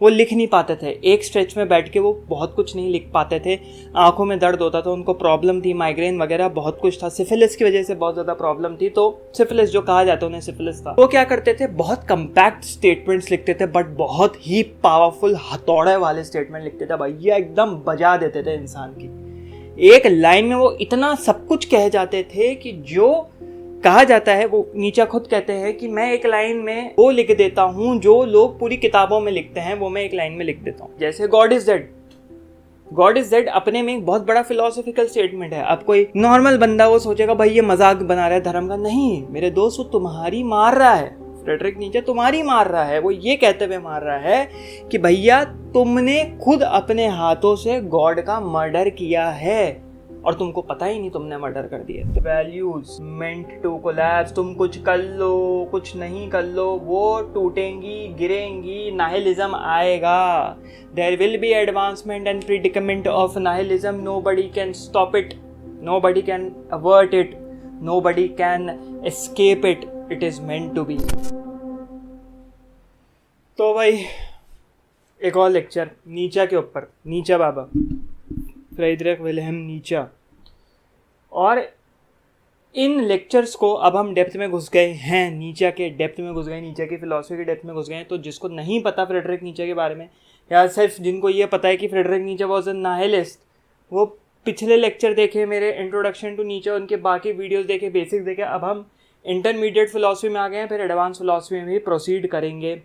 वो लिख नहीं पाते थे, एक स्ट्रेच में बैठ के वो बहुत कुछ नहीं लिख पाते थे, आंखों में दर्द होता था, उनको प्रॉब्लम थी, माइग्रेन वगैरह बहुत कुछ था, सिफिलिस की वजह से बहुत ज़्यादा प्रॉब्लम थी, तो सिफिलिस जो कहा जाता है उन्हें सिफिलिस था। वो क्या करते थे, बहुत कंपैक्ट स्टेटमेंट्स लिखते थे, बट बहुत ही पावरफुल हथौड़े वाले स्टेटमेंट लिखते थे भैया, एकदम बजा देते थे इंसान की। एक लाइन में वो इतना सब कुछ कह जाते थे कि जो कहा जाता है, वो नीचा खुद कहते हैं कि मैं एक लाइन में वो लिख देता हूं जो लोग पूरी किताबों में लिखते हैं, वो मैं एक लाइन में लिख देता हूं। जैसे God is dead, God is dead अपने में एक बहुत बड़ा फिलोसॉफिकल स्टेटमेंट है। अब कोई नॉर्मल बंदा वो सोचेगा भाई ये मजाक बना रहा है धर्म का, नहीं मेरे दोस्त, वो तुम्हारी मार रहा है, फ्रेडरिक नीचे तुम्हारी मार रहा है। वो ये कहते हुए मार रहा है कि भैया तुमने खुद अपने हाथों से गॉड का मर्डर किया है और तुमको पता ही नहीं तुमने मर्डर कर दिया। वैल्यूज मेंट टू कोलैप्स, तुम कुछ कर लो कुछ नहीं कर लो, वो टूटेंगी गिरेंगी, नाहिलिज्म आएगा। There will be advancement and predicament of nihilism, nobody can stop it, nobody can avert it, nobody can escape it, it is meant to be. तो भाई एक और लेक्चर नीचा के ऊपर, नीचा बाबा फ्रेडरिक विल्हेम नीचा। और इन लेक्चर्स को अब हम डेप्थ में घुस गए हैं, नीचा के डेप्थ में घुस गए, नीचा की फिलॉसफी के डेप्थ में घुस गए। तो जिसको नहीं पता फ्रेडरिक नीचा के बारे में, या सिर्फ जिनको ये पता है कि फ्रेडरिक नीचा वॉज अ नाहिलिस्ट, वो पिछले लेक्चर देखे मेरे इंट्रोडक्शन टू नीचा, उनके बाकी वीडियोस देखे, बेसिक्स देखे। अब हम इंटरमीडिएट फिलॉसफी में आ गए हैं, फिर एडवांस फिलॉसफी में भी प्रोसीड करेंगे।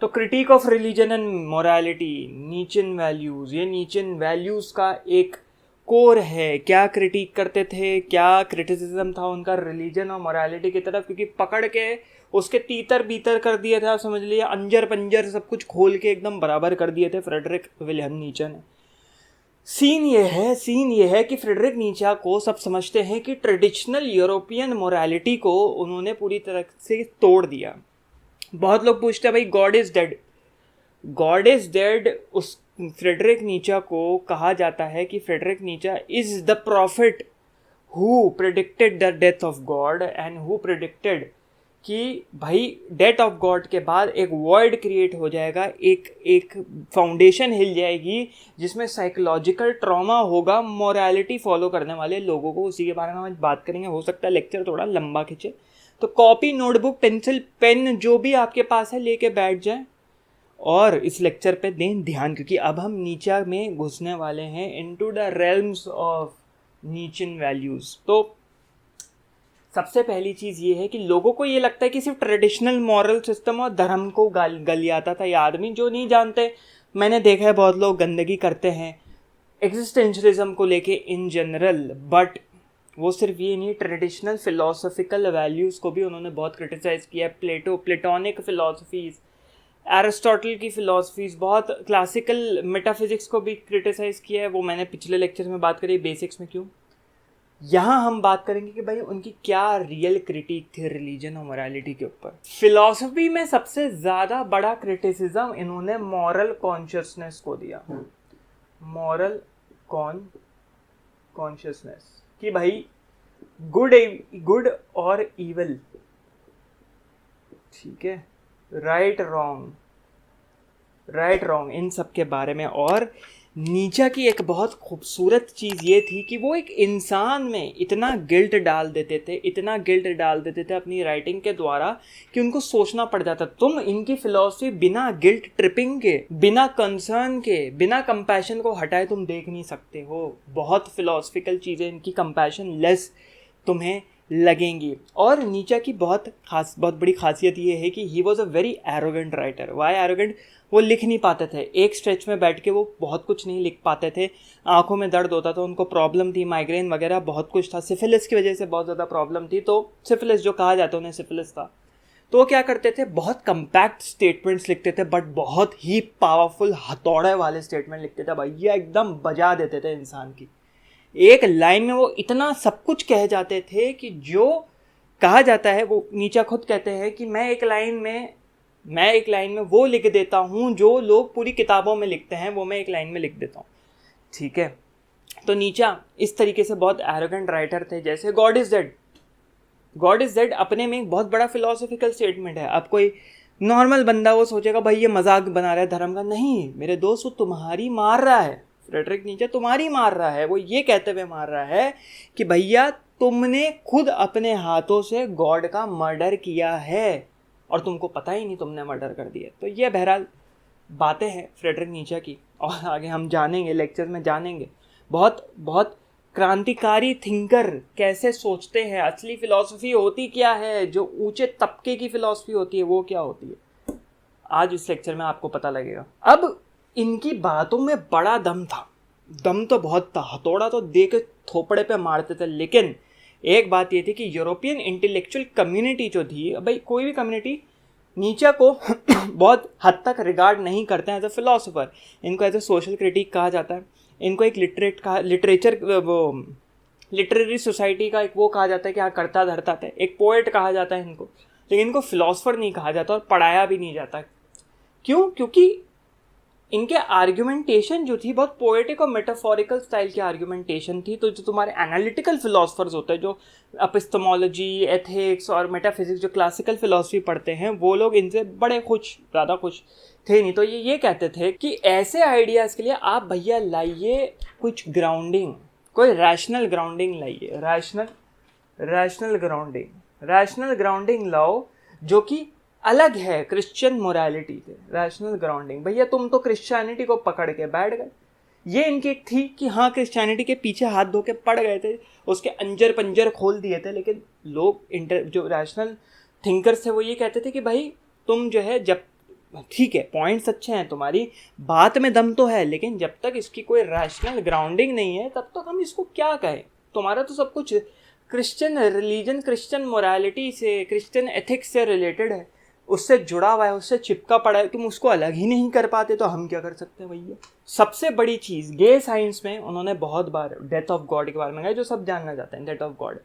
तो critic of religion and morality, नीचन values, ये नीचन वैल्यूज़ का एक कोर है। क्या क्रिटिक करते थे, क्या क्रिटिसिज्म था उनका रिलीजन और मोरालिटी की तरफ, क्योंकि पकड़ के उसके तीतर बीतर कर दिए थे, आप समझ लिए, अंजर पंजर सब कुछ खोल के एकदम बराबर कर दिए थे फ्रेडरिक विल्हेम नीचा ने। सीन ये है कि फ्रेडरिक नीचा को सब समझते हैं कि ट्रेडिशनल यूरोपियन मोरालिटी को उन्होंने पूरी तरह से तोड़ दिया। बहुत लोग पूछते हैं भाई God is dead, God is dead, उस फ्रेडरिक नीचा को कहा जाता है कि फ्रेडरिक नीचा is the profit who predicted the death of God and who predicted कि भाई डेथ ऑफ गॉड के बाद एक वर्ल्ड क्रिएट हो जाएगा, एक फाउंडेशन हिल जाएगी जिसमें साइकोलॉजिकल ट्रॉमा होगा मोरालिटी फॉलो करने वाले लोगों को। उसी के बारे में हम बात करेंगे, हो सकता है लेक्चर थोड़ा लंबा खींचे, तो कॉपी, नोटबुक, पेंसिल, पेन जो भी आपके पास है लेके बैठ जाएं और इस लेक्चर पे दें ध्यान, क्योंकि अब हम नीचा में घुसने वाले हैं into the realms of नीचन values. तो सबसे पहली चीज़ ये है कि लोगों को ये लगता है कि सिर्फ ट्रेडिशनल मॉरल सिस्टम और धर्म को गलियाता था ये आदमी। जो नहीं जानते, मैंने देखा है बहुत लोग गंदगी करते हैं एग्जिस्टेंशलिज्म को लेके इन जनरल, बट वो सिर्फ ये नहीं, ट्रेडिशनल फिलोसॉफिकल वैल्यूज़ को भी उन्होंने बहुत क्रिटिसाइज़ किया है। प्लेटोनिक फिलोसफीज़, एरिस्टोटल की फ़िलासफ़ीज़, बहुत क्लासिकल मेटाफिज़िक्स को भी क्रिटिसाइज़ किया है। वो मैंने पिछले लेक्चर में बात करी बेसिक्स में। क्यों यहाँ हम बात करेंगे कि भाई उनकी क्या रियल क्रिटिक थी रिलीजन और मोरालिटी के ऊपर। फिलॉसफी में सबसे ज़्यादा बड़ा क्रिटिसिज्म इन्होंने मॉरल कॉन्शियसनेस को दिया। मॉरल कॉन्शियसनेस कि भाई गुड और इविल, ठीक है, राइट रॉन्ग इन सब के बारे में। और नीचा की एक बहुत खूबसूरत चीज़ ये थी कि वो एक इंसान में इतना गिल्ट डाल देते थे अपनी राइटिंग के द्वारा कि उनको सोचना पड़ जाता। तुम इनकी फिलॉसफी बिना गिल्ट ट्रिपिंग के, बिना कंसर्न के, बिना कंपैशन को हटाए तुम देख नहीं सकते हो। बहुत फिलॉसफिकल चीज़ें इनकी कंपैशन लेस तुम्हें लगेंगी। और नीचा की बहुत बड़ी खासियत ये है कि he was a very arrogant writer. Why arrogant? वो लिख नहीं पाते थे, एक स्ट्रेच में बैठ के वो बहुत कुछ नहीं लिख पाते थे, आंखों में दर्द होता था, उनको प्रॉब्लम थी, माइग्रेन वगैरह बहुत कुछ था, सिफिलिस की वजह से बहुत ज़्यादा प्रॉब्लम थी, तो सिफिलिस जो कहा जाता है उन्हें सिफिलिस था। तो वो क्या करते थे, बहुत कंपैक्ट स्टेटमेंट्स लिखते थे, बट बहुत ही पावरफुल हथौड़े वाले स्टेटमेंट लिखते थे भैया, एकदम बजा देते थे इंसान की। एक लाइन में वो इतना सब कुछ कह जाते थे कि जो कहा जाता है, वो नीचा खुद कहते हैं कि मैं एक लाइन में वो लिख देता हूँ जो लोग पूरी किताबों में लिखते हैं, वो मैं एक लाइन में लिख देता हूँ, ठीक है। तो नीचा इस तरीके से बहुत एरोगेंट राइटर थे। जैसे गॉड इज डेड अपने में एक बहुत बड़ा फिलोसॉफिकल स्टेटमेंट है। अब कोई नॉर्मल बंदा वो सोचेगा भाई ये मजाक बना रहा है धर्म का। नहीं मेरे दोस्त, वो तुम्हारी मार रहा है, फ्रेडरिक नीचे तुम्हारी मार रहा है। वो ये कहते हुए मार रहा है कि भैया तुमने खुद अपने हाथों से गॉड का मर्डर किया है और तुमको पता ही नहीं तुमने मर्डर कर दिया। तो ये बहरहाल बातें हैं फ्रेडरिक नीचे की, और आगे हम जानेंगे, लेक्चर में जानेंगे बहुत बहुत क्रांतिकारी थिंकर कैसे सोचते हैं, असली फिलॉसफी होती क्या है, जो ऊंचे तबके की फिलॉसफी होती है वो क्या होती है। आज इस लेक्चर में आपको पता लगेगा। अब इनकी बातों में बड़ा दम था, दम तो बहुत था, हथौड़ा तो दे के थोपड़े पे मारते थे। लेकिन एक बात ये थी कि यूरोपियन इंटेलेक्चुअल कम्युनिटी जो थी, भाई कोई भी कम्युनिटी नीचे को बहुत हद तक रिगार्ड नहीं करते हैं एज ए फिलोसोफर। इनको एज ए सोशल क्रिटिक कहा जाता है, इनको एक लिटरेचर वो लिटरेरी सोसाइटी का एक वो कहा जाता है कि हाँ करता धरता था, एक पोएट कहा जाता है इनको, लेकिन इनको फिलोसोफर नहीं कहा जाता और पढ़ाया भी नहीं जाता। क्यों? क्योंकि इनके आर्ग्यूमेंटेशन जो थी बहुत पोएटिक और मेटाफोरिकल स्टाइल की आर्ग्यूमेंटेशन थी। तो जो तुम्हारे एनालिटिकल फिलोसफर्स होते हैं, जो एपिस्टेमोलॉजी, एथिक्स और मेटाफिजिक्स, जो क्लासिकल फिलोसफी पढ़ते हैं, वो लोग इनसे बड़े ज़्यादा खुश थे नहीं। तो ये कहते थे कि ऐसे आइडियाज़ के लिए आप भैया लाइए कुछ ग्राउंडिंग, कोई रैशनल ग्राउंडिंग लाइए, रैशनल ग्राउंडिंग लाओ जो कि अलग है क्रिश्चियन मोरालिटी से। रैशनल ग्राउंडिंग, भैया तुम तो क्रिश्चियनिटी को पकड़ के बैठ गए। ये इनकी एक थी कि हाँ क्रिश्चियनिटी के पीछे हाथ धो के पड़ गए थे, उसके अंजर पंजर खोल दिए थे। लेकिन लोग जो रैशनल थिंकर्स थे वो ये कहते थे कि भाई तुम जो है, जब ठीक है पॉइंट्स अच्छे हैं, तुम्हारी बात में दम तो है, लेकिन जब तक इसकी कोई रैशनल ग्राउंडिंग नहीं है तब तक हम इसको क्या कहें। तुम्हारा तो सब कुछ क्रिश्चियन रिलीजन, क्रिश्चियन मोरालिटी से, क्रिश्चियन एथिक्स से रिलेटेड है, उससे जुड़ा हुआ है, उससे चिपका पड़ा है, तुम उसको अलग ही नहीं कर पाते तो हम क्या कर सकते हैं भैया। सबसे बड़ी चीज़ गे साइंस में उन्होंने बहुत बार डेथ ऑफ गॉड के बारे में कहा, जो सब जानना चाहते हैं डेथ ऑफ गॉड।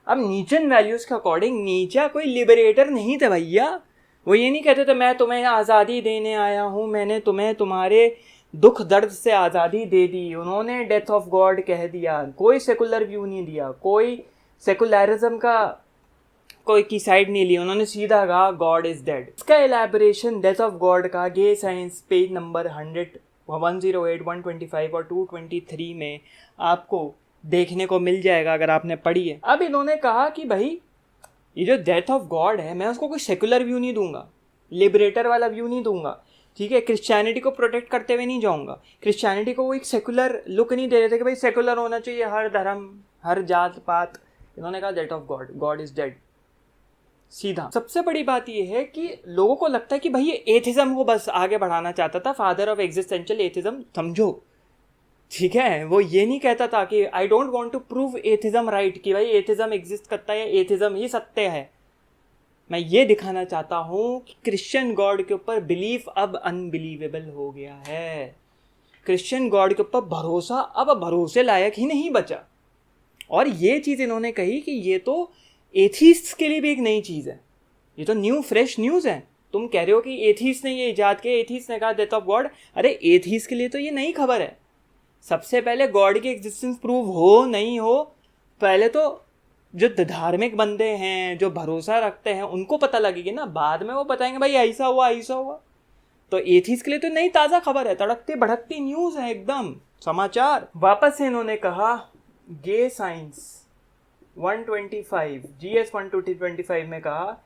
अब नीचन वैल्यूज़ के अकॉर्डिंग नीचा कोई लिबरेटर नहीं थे भैया। वो ये नहीं कहते थे मैं तुम्हें आज़ादी देने आया हूँ, मैंने तुम्हें तुम्हारे दुख दर्द से आज़ादी दे दी। उन्होंने डेथ ऑफ गॉड कह दिया, कोई सेकुलर व्यू नहीं दिया, कोई सेकुलरिज्म का कोई की साइड नहीं ली, उन्होंने सीधा कहा गॉड इज डेड। इसका एलैबोरेशन डेथ ऑफ गॉड का गे साइंस पेज नंबर 108, 125 और 223 में आपको देखने को मिल जाएगा अगर आपने पढ़ी है। अब इन्होंने कहा कि भाई ये जो डेथ ऑफ गॉड है, मैं उसको कोई सेकुलर व्यू नहीं दूंगा, लिबरेटर वाला व्यू नहीं दूंगा, ठीक है, क्रिश्चियनिटी को प्रोटेक्ट करते हुए नहीं जाऊंगा। क्रिश्चियनिटी को वो एक सेकुलर लुक नहीं दे रहे थे कि भाई सेकुलर होना चाहिए, हर धर्म, हर जात पात। इन्होंने कहा death of God, God is dead, सीधा। सबसे बड़ी बात यह है कि लोगों को लगता है कि भाई ये एथिज्म को बस आगे बढ़ाना चाहता था, फादर ऑफ एग्जिस्टेंशियल एथिज्म समझो, ठीक है। वो ये नहीं कहता था कि I don't want to prove atheism right, कि भाई एथिज्म एग्जिस्ट करता है, एथिज्म ही सत्य है। मैं ये दिखाना चाहता हूँ कि क्रिश्चियन गॉड के ऊपर बिलीफ अब अनबिलीवेबल हो गया है, क्रिश्चियन गॉड के ऊपर भरोसा अब भरोसे लायक ही नहीं बचा। और ये चीज़ इन्होंने कही कि ये तो एथीस्ट के लिए भी एक नई चीज़ है, ये तो न्यू फ्रेश न्यूज़ है। तुम कह रहे हो कि एथीस्ट ने ये इजाद किया, एथीस्ट ने कहा डेथ ऑफ गॉड, अरे एथीस्ट के लिए तो ये नई खबर है। सबसे पहले गॉड की एग्जिस्टेंस प्रूव हो नहीं हो, पहले तो जो धार्मिक बंदे हैं, जो भरोसा रखते हैं, उनको पता लगेगी ना, बाद में वो बताएंगे भाई ऐसा हुआ ऐसा हुआ। तो एथीस्ट के लिए तो नई ताज़ा खबर है, तड़कती भड़कती न्यूज़ है एकदम, समाचार। वापस से इन्होंने कहा गे साइंस 125 GS 125 में कहा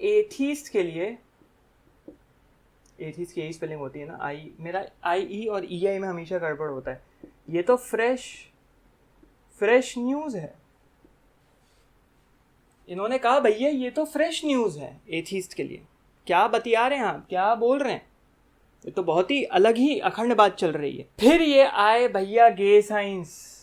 एथीस्ट के लिए, एथीस्ट की यही स्पेलिंग होती है ना, आई, मेरा IE और EI में हमेशा गड़बड़ होता है। ये तो फ्रेश न्यूज़ है। इन्होंने कहा भैया ये तो फ्रेश न्यूज़ है एथीस्ट के लिए, क्या बतिया रहे हैं आप, क्या बोल रहे हैं, ये तो बहुत ही अलग ही अखंड बात चल रही है। फिर ये आए भैया गे साइंस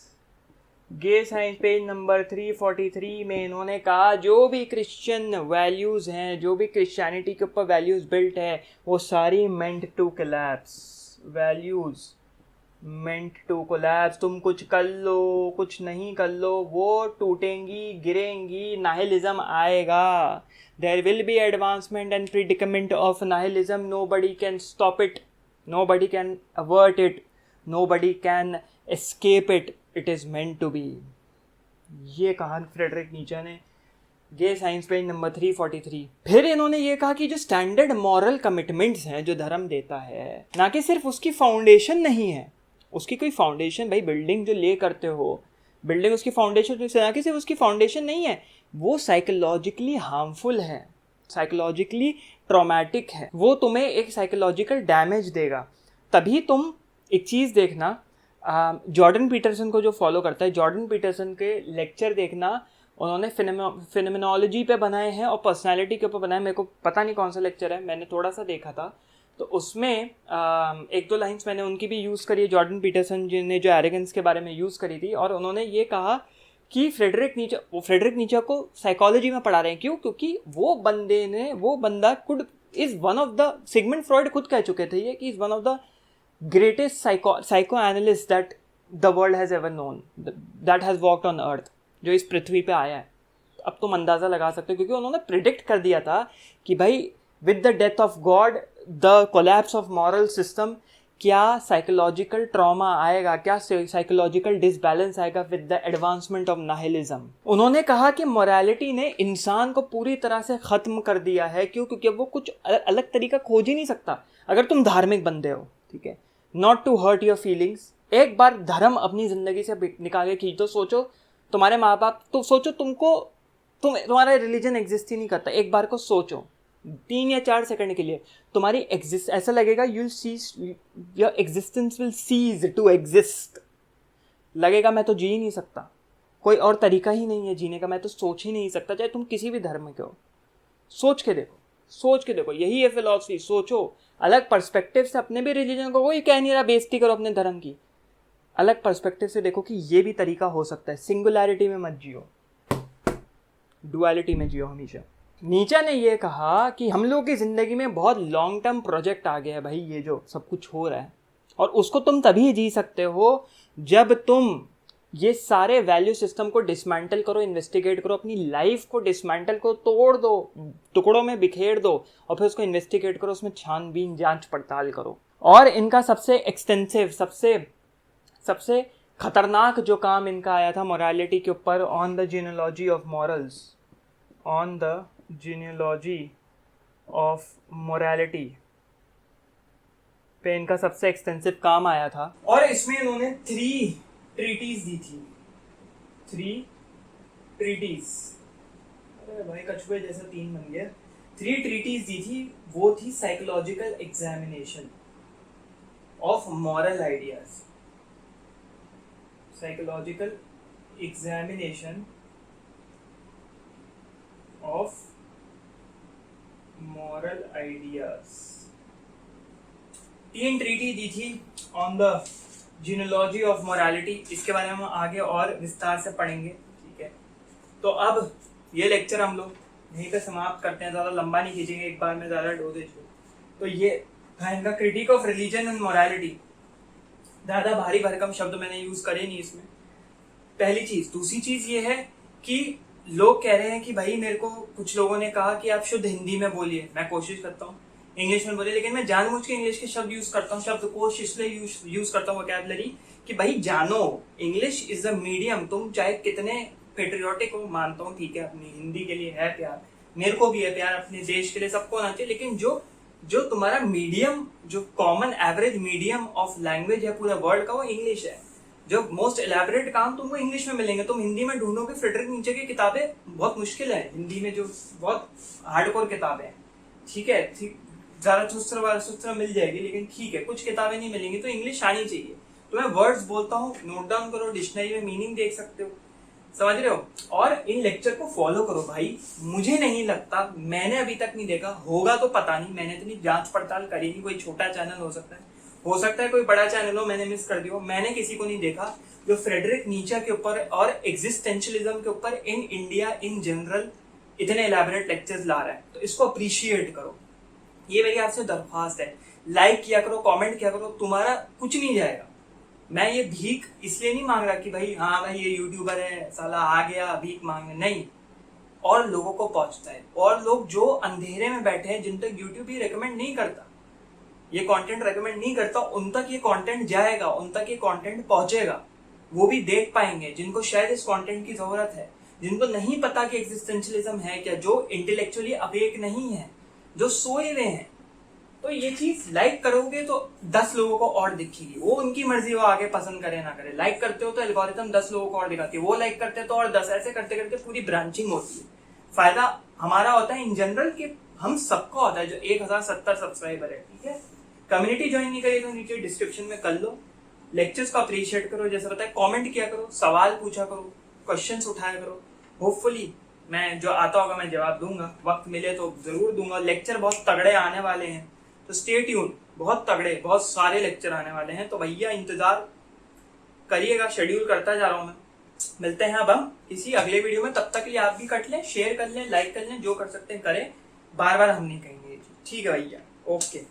पेज नंबर 343 में इन्होंने कहा जो भी क्रिश्चियन वैल्यूज़ हैं, जो भी क्रिश्चियनिटी के ऊपर वैल्यूज़ बिल्ट है, वो सारी meant to collapse, values meant to collapse. तुम कुछ कर लो कुछ नहीं कर लो, वो टूटेंगी, गिरेंगी, नाहिलिज्म आएगा। There will be advancement and predicament of nihilism, nobody can stop it, nobody can avert it, nobody can escape it, it is meant to be. ये कहा फ्रेडरिक नीचे ने ये साइंस पेज नंबर 343। फिर इन्होंने ये कहा कि जो स्टैंडर्ड मॉरल कमिटमेंट्स हैं जो धर्म देता है, ना कि सिर्फ उसकी फाउंडेशन नहीं है, उसकी कोई फाउंडेशन, भाई बिल्डिंग जो ले करते हो, बिल्डिंग उसकी फाउंडेशन ना कि सिर्फ उसकी फाउंडेशन नहीं है, वो साइकोलॉजिकली हार्मफुल है, साइकोलॉजिकली ट्रॉमेटिक है, वो तुम्हें एक साइकोलॉजिकल डैमेज देगा। तभी तुम एक चीज़ देखना, जॉर्डन पीटरसन को जो फॉलो करता है, जॉर्डन पीटरसन के लेक्चर देखना, उन्होंने फिनोमेनोलॉजी पे बनाए हैं और पर्सनालिटी के ऊपर बनाए। मेरे को पता नहीं कौन सा लेक्चर है, मैंने थोड़ा सा देखा था, तो उसमें एक दो लाइंस मैंने उनकी भी यूज़ करी है, जॉर्डन पीटरसन जी ने जो एरोगेंस के बारे में यूज़ करी थी। और उन्होंने ये कहा कि फ्रेडरिक नीचे को साइकोलॉजी में पढ़ा रहे हैं। क्यों? क्योंकि वो बंदा is one of the, Sigmund Freud खुद कह चुके थे ये कि is one of the greatest psycho analyst that the world has ever known, that has walked on earth, जो इस पृथ्वी पे आया है। अब तुम अंदाज़ा लगा सकते हो, क्योंकि उन्होंने प्रिडिक्ट कर दिया था कि भाई with the death of God, the collapse of moral system, क्या साइकोलॉजिकल ट्रॉमा आएगा, क्या साइकोलॉजिकल डिसबैलेंस आएगा with the advancement of nihilism. उन्होंने कहा कि मोरालिटी ने इंसान को पूरी तरह से ख़त्म कर दिया है। क्यों? क्योंकि अब वो कुछ अलग तरीका खोज ही नहीं सकता। अगर तुम धार्मिक बंदे हो, ठीक है, not to hurt your feelings, एक बार धर्म अपनी ज़िंदगी से निकाल के खींच दो। सोचो तुम्हारे माँ बाप, तो सोचो तुम्हारा रिलीजन एग्जिस्ट ही नहीं करता। एक बार को सोचो 3 या 4 सेकंड के लिए, तुम्हारी ऐसा लगेगा your existence will cease to exist. लगेगा मैं तो जी ही नहीं सकता, कोई और तरीका ही नहीं है जीने का, मैं तो सोच ही नहीं सकता। चाहे तुम किसी भी धर्म के हो, सोच के देखो, यही है फिलॉसफी। सोचो अलग पर्सपेक्टिव से, अपने भी रिलीजन को, कोई कह नहीं रहा बेइज्जती करो अपने धर्म की, अलग पर्सपेक्टिव से देखो कि ये भी तरीका हो सकता है। सिंगुलैरिटी में मत जियो, डुअलिटी में जियो हमेशा। नीचे ने ये कहा कि हम लोग की ज़िंदगी में बहुत लॉन्ग टर्म प्रोजेक्ट आ गया है भाई, ये जो सब कुछ हो रहा है, और उसको तुम तभी जी सकते हो जब तुम ये सारे वैल्यू सिस्टम को डिसमेंटल करो, इन्वेस्टिगेट करो, अपनी लाइफ को डिसमेंटल करो, तोड़ दो, टुकड़ों में बिखेर दो, और फिर उसको इन्वेस्टिगेट करो, उसमें छानबीन जांच पड़ताल करो। और इनका सबसे एक्सटेंसिव, सबसे खतरनाक जो काम इनका आया था मोरालिटी के ऊपर, on the genealogy of morals, on the genealogy of morality पे इनका सबसे एक्सटेंसिव काम आया था। और इसमें इन्होंने 3 ट्रीटीज दी थी, 3 ट्रीटीज, अरे भाई कछुए जैसा 3 बन गया। 3 ट्रीटीज दी थी, वो थी psychological examination of moral ideas, psychological examination of moral ideas. 3 treaty दी थी on the genealogy of morality. इसके बारे में हम आगे और विस्तार से पढ़ेंगे, ठीक है। तो अब ये लेक्चर हम लोग यहीं पे समाप्त करते हैं, ज़्यादा लंबा नहीं खींचेंगे, एक बार में ज़्यादा डोजेज हो। तो ये था इनका critic of religion and morality. ज़्यादा भारी भरकम शब्द मैंने यूज़ करे नहीं इसमें, पहली चीज़। दूसरी चीज़ ये है कि लोग कह रहे हैं कि भाई मेरे को कुछ लोगों ने कहा कि आप शुद्ध हिंदी में बोलिए, मैं कोशिश करता हूँ इंग्लिश में बोलिए, लेकिन मैं जानबूझ के इंग्लिश के शब्द यूज़ करता हूँ, शब्दकोश इसलिए यूज़ करता हूँ, वोकैबुलरी, कि भाई जानो इंग्लिश इज अ मीडियम। तुम चाहे कितने पेट्रियोटिक हो, मानता हूँ, ठीक है, अपनी हिंदी के लिए है प्यार, मेरे को भी है प्यार, अपने देश के लिए सबको होना चाहिए, लेकिन जो तुम्हारा मीडियम, जो common average medium of language है पूरे वर्ल्ड का, वो इंग्लिश है। जो मोस्ट एलैबोरेट काम तुमको इंग्लिश में मिलेंगे, तुम हिंदी में ढूंढोगे फ्रेडरिक नीचे की किताबें बहुत मुश्किल है हिंदी में, जो बहुत हार्डकोर किताबें हैं, ठीक है, ठीक, ज़्यादा चुस्तर मिल जाएगी, लेकिन ठीक है, कुछ किताबें नहीं मिलेंगी, तो इंग्लिश आनी चाहिए। तो मैं वर्ड्स बोलता हूँ, नोट डाउन करो, डिक्शनरी में मीनिंग देख सकते हो, समझ रहे हो, और इन लेक्चर को फॉलो करो भाई। मुझे नहीं लगता, मैंने अभी तक नहीं देखा, होगा तो पता नहीं, मैंने इतनी जांच पड़ताल करी नहीं, कोई छोटा चैनल हो सकता है कोई बड़ा चैनल हो, मैंने मिस कर दिया, मैंने किसी को नहीं देखा जो फ्रेडरिक नीचे के ऊपर और एग्जिस्टेंशलिज्म के ऊपर इन इंडिया इन जनरल इतने एलैबोरेट लेक्चर्स ला रहा है। तो इसको अप्रिशिएट करो, ये मेरी आपसे दरख्वास्त है। लाइक किया करो, कमेंट किया करो, तुम्हारा कुछ नहीं जाएगा। मैं ये भीख इसलिए नहीं मांग रहा कि भाई हाँ भाई ये यूट्यूबर है साला आ गया भीख मांगने, नहीं, और लोगों को पहुंचता है, और लोग जो अंधेरे में बैठे हैं, जिन तक यूट्यूब ही रेकमेंड नहीं करता, ये कंटेंट रेकमेंड नहीं करता, उन तक ये कंटेंट जाएगा, उन तक ये कंटेंट पहुंचेगा, वो भी देख पाएंगे जिनको शायद इस कंटेंट की जरूरत है। जिनको नहीं पता कि एग्जिस्टेंशियलिज्म है क्या, जो इंटेलेक्चुअली अवेक नहीं है, जो सोए हुए हैं, तो ये चीज लाइक करोगे तो 10 लोगों को और दिखेगी। वो उनकी मर्जी, वो आगे पसंद करे ना करे। लाइक करते हो तो एल्गोरिथम 10 लोगों को और दिखाती है, वो लाइक करते हैं तो और 10, ऐसे करते करते पूरी ब्रांचिंग होती है। फायदा हमारा होता है इन जनरल कि हम सबको होता है जो 1070 सब्सक्राइबर है, ठीक है। कम्युनिटी ज्वाइन नहीं करी तो नीचे डिस्क्रिप्शन में कर लो। लेक्चर्स को अप्रिशिएट करो, जैसे बताया कमेंट किया करो, सवाल पूछा करो, क्वेश्चंस उठाया करो। होपफुली मैं जो आता होगा मैं जवाब दूंगा, वक्त मिले तो जरूर दूंगा। लेक्चर बहुत तगड़े आने वाले हैं, तो स्टे ट्यून, बहुत तगड़े, बहुत सारे लेक्चर आने वाले हैं, तो भैया इंतजार करिएगा। शेड्यूल करता जा रहा हूँ मैं। मिलते हैं अब हम किसी अगले वीडियो में। तब तक के लिए आप भी कट लें, शेयर कर लें, लाइक कर लें, जो कर सकते हैं करें। बार बार हम नहीं कहेंगे ये चीज, ठीक है भैया, ओके।